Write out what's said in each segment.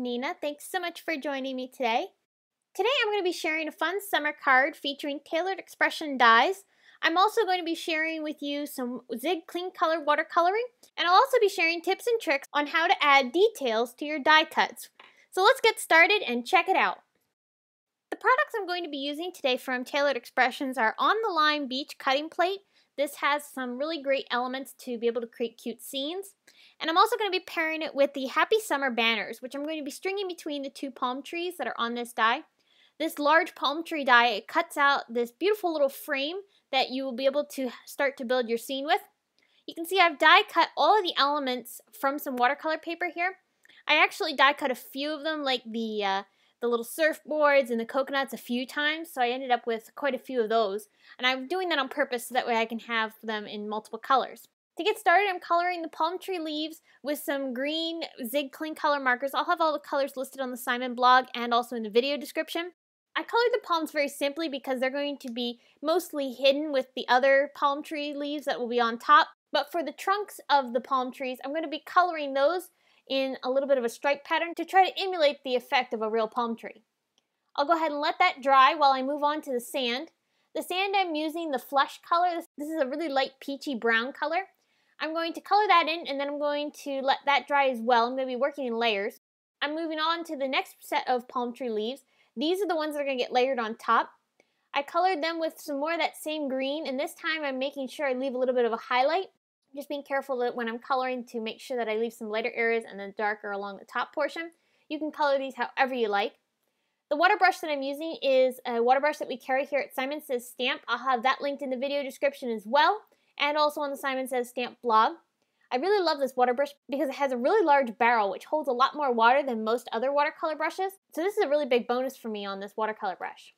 Nina. Thanks so much for joining me today. Today I'm going to be sharing a fun summer card featuring tailored expression dies. I'm also going to be sharing with you some Zig Clean Color watercoloring, and I'll also be sharing tips and tricks on how to add details to your die cuts. So let's get started and check it out. The products I'm going to be using today from Tailored Expressions are On the Line Beach Cutting Plate. This has some really great elements to be able to create cute scenes. And I'm also going to be pairing it with the Happy Summer banners, which I'm going to be stringing between the two palm trees that are on this die. This large palm tree die, it cuts out this beautiful little frame that you will be able to start to build your scene with. You can see I've die cut all of the elements from some watercolor paper here. I actually die cut a few of them, like the little surfboards and the coconuts a few times, so I ended up with quite a few of those. And I'm doing that on purpose so that way I can have them in multiple colors. To get started, I'm coloring the palm tree leaves with some green Zig Clean Color markers. I'll have all the colors listed on the Simon blog and also in the video description. I colored the palms very simply because they're going to be mostly hidden with the other palm tree leaves that will be on top. But for the trunks of the palm trees, I'm going to be coloring those in a little bit of a stripe pattern to try to emulate the effect of a real palm tree. I'll go ahead and let that dry while I move on to the sand. The sand, I'm using the flesh color. This is a really light peachy brown color. I'm going to color that in, and then I'm going to let that dry as well. I'm going to be working in layers. I'm moving on to the next set of palm tree leaves. These are the ones that are going to get layered on top. I colored them with some more of that same green, and this time I'm making sure I leave a little bit of a highlight. Just being careful that when I'm coloring to make sure that I leave some lighter areas and then darker along the top portion. You can color these however you like. The water brush that I'm using is a water brush that we carry here at Simon Says Stamp. I'll have that linked in the video description as well, and also on the Simon Says Stamp blog. I really love this water brush because it has a really large barrel which holds a lot more water than most other watercolor brushes. So this is a really big bonus for me on this watercolor brush.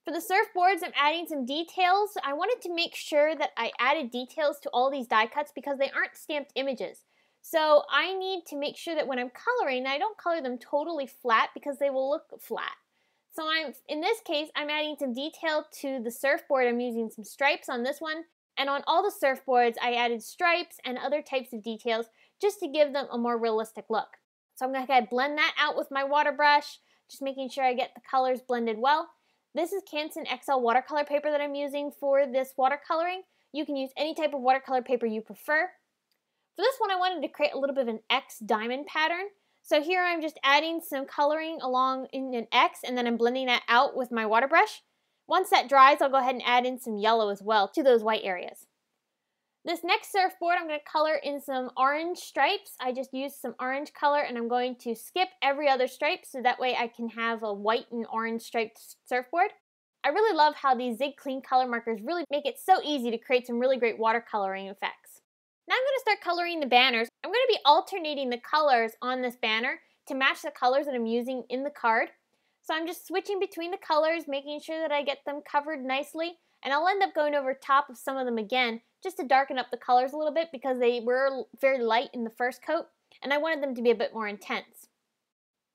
For the surfboards, I'm adding some details. I wanted to make sure that I added details to all these die cuts because they aren't stamped images. So I need to make sure that when I'm coloring, I don't color them totally flat because they will look flat. So in this case, I'm adding some detail to the surfboard. I'm using some stripes on this one. And on all the surfboards, I added stripes and other types of details just to give them a more realistic look. So I'm going to blend that out with my water brush, just making sure I get the colors blended well. This is Canson XL watercolor paper that I'm using for this watercoloring. You can use any type of watercolor paper you prefer. For this one, I wanted to create a little bit of an X diamond pattern. So here I'm just adding some coloring along in an X, and then I'm blending that out with my water brush. Once that dries, I'll go ahead and add in some yellow as well to those white areas. This next surfboard, I'm going to color in some orange stripes. I just used some orange color, and I'm going to skip every other stripe so that way I can have a white and orange striped surfboard. I really love how these Zig Clean Color markers really make it so easy to create some really great watercoloring effects. Now I'm going to start coloring the banners. I'm going to be alternating the colors on this banner to match the colors that I'm using in the card. So I'm just switching between the colors, making sure that I get them covered nicely, and I'll end up going over top of some of them again just to darken up the colors a little bit because they were very light in the first coat, and I wanted them to be a bit more intense.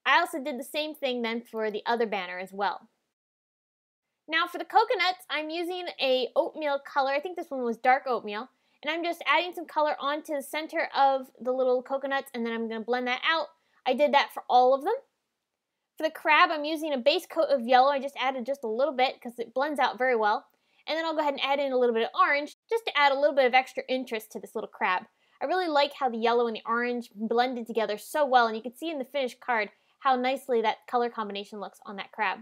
I also did the same thing then for the other banner as well. Now for the coconuts, I'm using a oatmeal color. I think this one was dark oatmeal, and I'm just adding some color onto the center of the little coconuts, and then I'm going to blend that out. I did that for all of them. For the crab, I'm using a base coat of yellow. I just added just a little bit because it blends out very well. And then I'll go ahead and add in a little bit of orange just to add a little bit of extra interest to this little crab. I really like how the yellow and the orange blended together so well, and you can see in the finished card how nicely that color combination looks on that crab.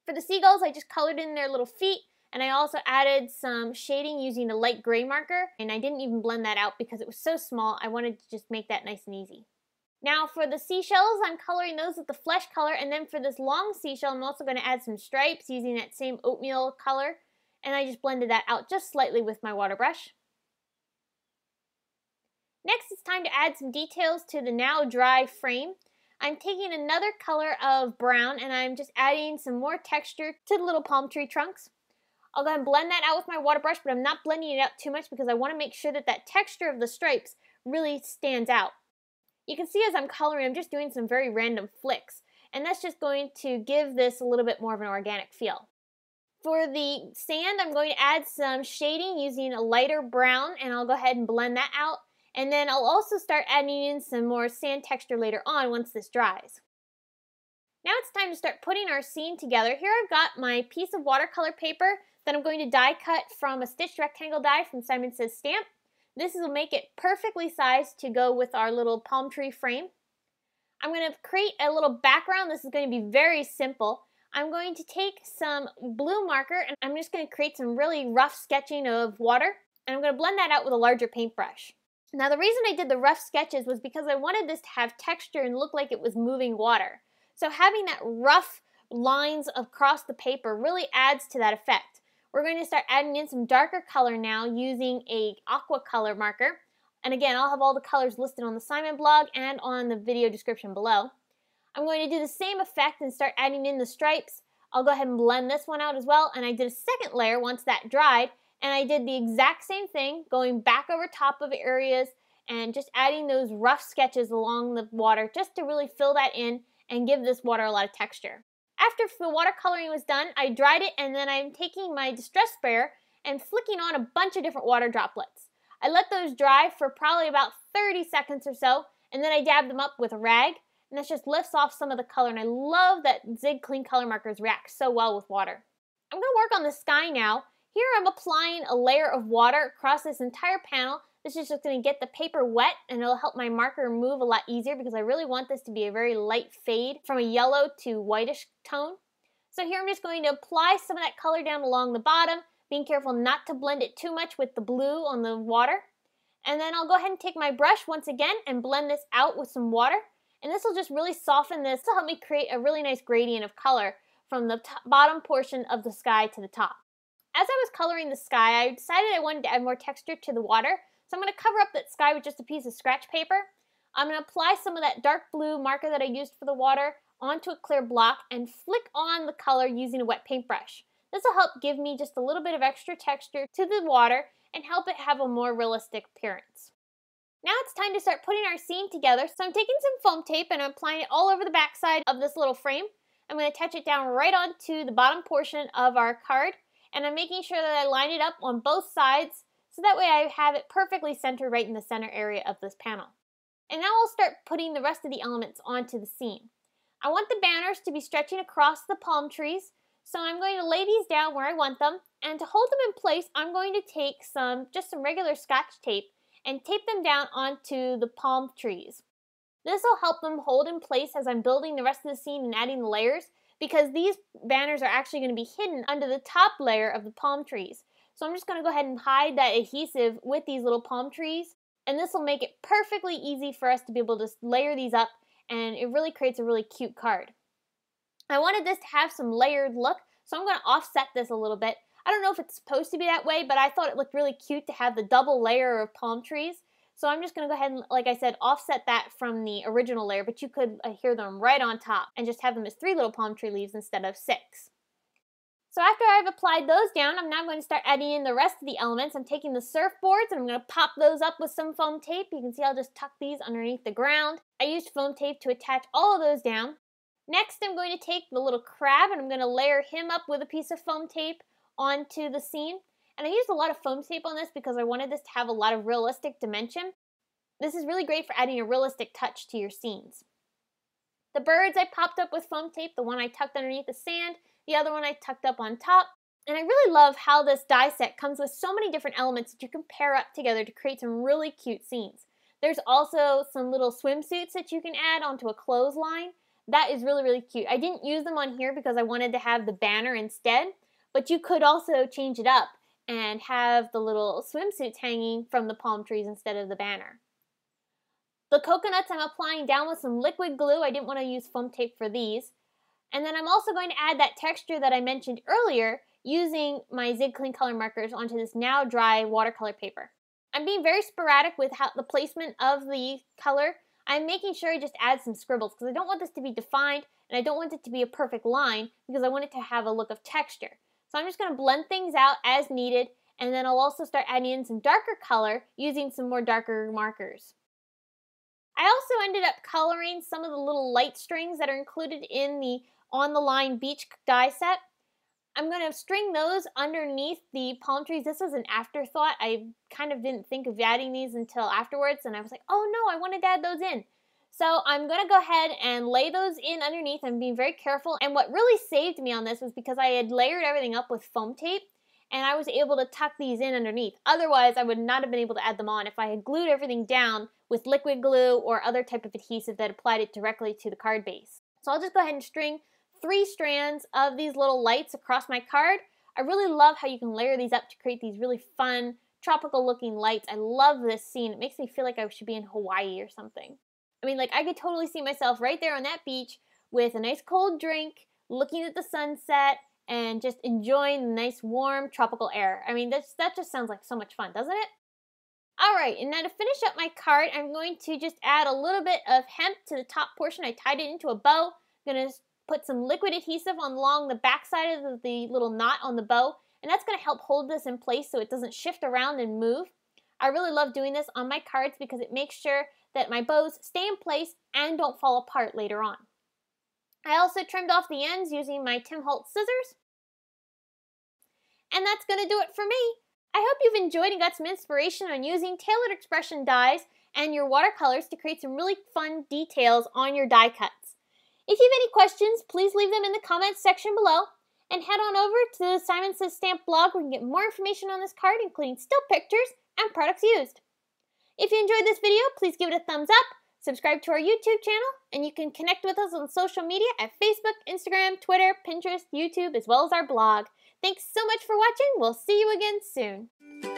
For the seagulls, I just colored in their little feet, and I also added some shading using a light gray marker, and I didn't even blend that out because it was so small. I wanted to just make that nice and easy. Now for the seashells, I'm coloring those with the flesh color, and then for this long seashell, I'm also going to add some stripes using that same oatmeal color, and I just blended that out just slightly with my water brush. Next, it's time to add some details to the now dry frame. I'm taking another color of brown, and I'm just adding some more texture to the little palm tree trunks. I'll go ahead and blend that out with my water brush, but I'm not blending it out too much because I want to make sure that that texture of the stripes really stands out. You can see as I'm coloring, I'm just doing some very random flicks, and that's just going to give this a little bit more of an organic feel. For the sand, I'm going to add some shading using a lighter brown, and I'll go ahead and blend that out. And then I'll also start adding in some more sand texture later on once this dries. Now it's time to start putting our scene together. Here I've got my piece of watercolor paper that I'm going to die cut from a stitched rectangle die from Simon Says Stamp. This will make it perfectly sized to go with our little palm tree frame. I'm going to create a little background. This is going to be very simple. I'm going to take some blue marker and I'm just going to create some really rough sketching of water. And I'm going to blend that out with a larger paintbrush. Now the reason I did the rough sketches was because I wanted this to have texture and look like it was moving water. So having that rough lines across the paper really adds to that effect. We're going to start adding in some darker color now using a aqua color marker. And again, I'll have all the colors listed on the Simon blog and on the video description below. I'm going to do the same effect and start adding in the stripes. I'll go ahead and blend this one out as well. And I did a second layer once that dried. And I did the exact same thing, going back over top of areas and just adding those rough sketches along the water just to really fill that in and give this water a lot of texture. After the watercoloring was done, I dried it and then I'm taking my distress sprayer and flicking on a bunch of different water droplets. I let those dry for probably about 30 seconds or so, and then I dab them up with a rag, and this just lifts off some of the color, and I love that Zig Clean Color markers react so well with water. I'm going to work on the sky now. Here I'm applying a layer of water across this entire panel. This is just going to get the paper wet and it'll help my marker move a lot easier because I really want this to be a very light fade from a yellow to whitish tone. So here I'm just going to apply some of that color down along the bottom, being careful not to blend it too much with the blue on the water. And then I'll go ahead and take my brush once again and blend this out with some water. And this will just really soften this to help me create a really nice gradient of color from the bottom portion of the sky to the top. As I was coloring the sky, I decided I wanted to add more texture to the water. So I'm going to cover up that sky with just a piece of scratch paper. I'm going to apply some of that dark blue marker that I used for the water onto a clear block and flick on the color using a wet paintbrush. This will help give me just a little bit of extra texture to the water and help it have a more realistic appearance. Now it's time to start putting our scene together. So I'm taking some foam tape and I'm applying it all over the back side of this little frame. I'm going to attach it down right onto the bottom portion of our card. And I'm making sure that I line it up on both sides so that way I have it perfectly centered right in the center area of this panel. And now I'll start putting the rest of the elements onto the scene. I want the banners to be stretching across the palm trees, so I'm going to lay these down where I want them, and to hold them in place I'm going to take just some regular Scotch tape and tape them down onto the palm trees. This will help them hold in place as I'm building the rest of the scene and adding the layers, because these banners are actually going to be hidden under the top layer of the palm trees. So I'm just going to go ahead and hide that adhesive with these little palm trees, and this will make it perfectly easy for us to be able to layer these up, and it really creates a really cute card. I wanted this to have some layered look, so I'm going to offset this a little bit. I don't know if it's supposed to be that way, but I thought it looked really cute to have the double layer of palm trees. So I'm just going to go ahead and, like I said, offset that from the original layer, but you could adhere them right on top and just have them as 3 little palm tree leaves instead of 6. So after I've applied those down, I'm now going to start adding in the rest of the elements. I'm taking the surfboards and I'm going to pop those up with some foam tape. You can see I'll just tuck these underneath the ground. I used foam tape to attach all of those down. Next, I'm going to take the little crab and I'm going to layer him up with a piece of foam tape onto the scene. And I used a lot of foam tape on this because I wanted this to have a lot of realistic dimension. This is really great for adding a realistic touch to your scenes. The birds I popped up with foam tape, the one I tucked underneath the sand, the other one I tucked up on top. And I really love how this die set comes with so many different elements that you can pair up together to create some really cute scenes. There's also some little swimsuits that you can add onto a clothesline. That is really, really cute. I didn't use them on here because I wanted to have the banner instead, but you could also change it up and have the little swimsuits hanging from the palm trees instead of the banner. The coconuts I'm applying down with some liquid glue. I didn't want to use foam tape for these. And then I'm also going to add that texture that I mentioned earlier using my Zig Clean Color markers onto this now dry watercolor paper. I'm being very sporadic with the placement of the color. I'm making sure I just add some scribbles because I don't want this to be defined and I don't want it to be a perfect line because I want it to have a look of texture. So I'm just going to blend things out as needed, and then I'll also start adding in some darker color using some more darker markers. I also ended up coloring some of the little light strings that are included in the On the Line Beach die set. I'm going to string those underneath the palm trees. This was an afterthought. I kind of didn't think of adding these until afterwards, and I was like, oh no, I wanted to add those in. So I'm going to go ahead and lay those in underneath. I'm being very careful, and what really saved me on this was because I had layered everything up with foam tape, and I was able to tuck these in underneath. Otherwise, I would not have been able to add them on if I had glued everything down with liquid glue or other type of adhesive that applied it directly to the card base. So I'll just go ahead and string 3 strands of these little lights across my card. I really love how you can layer these up to create these really fun, tropical looking lights. I love this scene. It makes me feel like I should be in Hawaii or something. I mean, like, I could totally see myself right there on that beach with a nice cold drink, looking at the sunset, and just enjoying the nice warm tropical air. I mean, that just sounds like so much fun, doesn't it? Alright, and now to finish up my card, I'm going to just add a little bit of hemp to the top portion. I tied it into a bow. I'm going to put some liquid adhesive along the back side of the little knot on the bow, and that's going to help hold this in place so it doesn't shift around and move. I really love doing this on my cards because it makes sure that my bows stay in place and don't fall apart later on. I also trimmed off the ends using my Tim Holtz scissors. And that's going to do it for me. I hope you've enjoyed and got some inspiration on using tailored expression dies and your watercolors to create some really fun details on your die cuts. If you have any questions, please leave them in the comments section below, and head on over to the Simon Says Stamp blog where you can get more information on this card, including still pictures and products used. If you enjoyed this video, please give it a thumbs up, subscribe to our YouTube channel, and you can connect with us on social media at Facebook, Instagram, Twitter, Pinterest, YouTube, as well as our blog. Thanks so much for watching. We'll see you again soon.